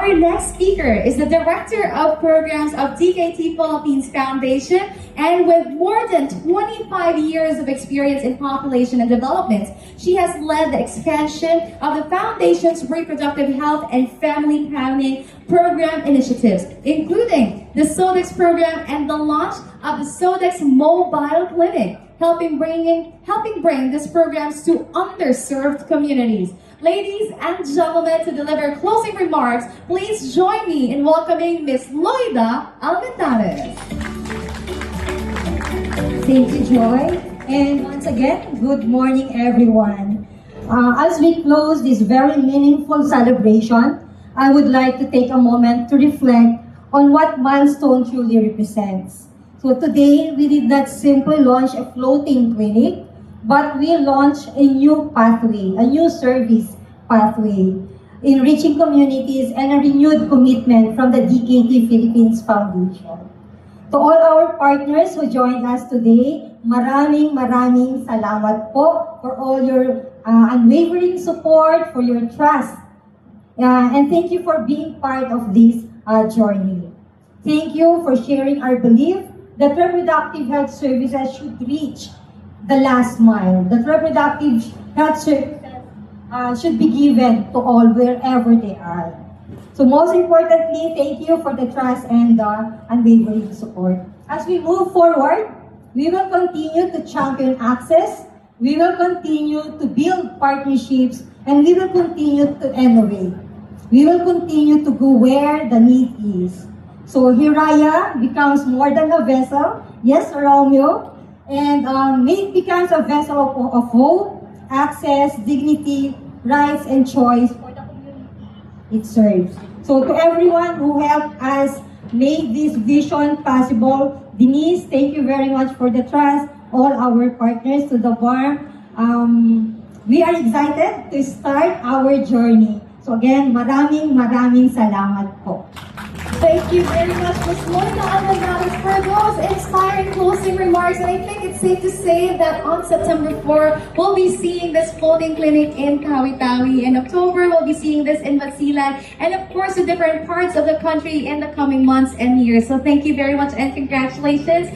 Our next speaker is the Director of Programs of DKT Philippines Foundation, and with more than 25 years of experience in population and development, she has led the expansion of the Foundation's reproductive health and family planning program initiatives, including the SODEX program and the launch of the SODEX Mobile Clinic, helping bring these programs to underserved communities. Ladies and gentlemen, to deliver closing remarks, please join me in welcoming Ms. Loida Almentares. Thank you, Joy. And once again, good morning, everyone. As we close this very meaningful celebration, I would like to take a moment to reflect on what milestone truly represents. So today, we did not simply launch a floating clinic, but we launched a new pathway, a new service pathway, enriching communities and a renewed commitment from the DKT Philippines Foundation. To all our partners who joined us today, maraming salamat po for all your unwavering support, for your trust, and thank you for being part of this journey. Thank you for sharing our belief that reproductive health services should reach the last mile, that reproductive health services should be given to all wherever they are. So most importantly, thank you for the trust and unwavering support. As we move forward, we will continue to champion access, we will continue to build partnerships, and we will continue to innovate. We will continue to go where the need is. So Hiraya becomes more than a vessel, yes, Romeo, and it becomes a vessel of hope, access, dignity, rights, and choice for the community it serves. So to everyone who helped us make this vision possible, Denise, thank you very much for the trust. All our partners to the bar, we are excited to start our journey. So again, maraming salamat po. Thank you very much, Ms. Loida Almentares, for those inspiring closing remarks. And I think it's safe to say that on September 4, we'll be seeing this floating clinic in Tawi-Tawi. In October, we'll be seeing this in Basilan. And of course, in different parts of the country in the coming months and years. So thank you very much and congratulations.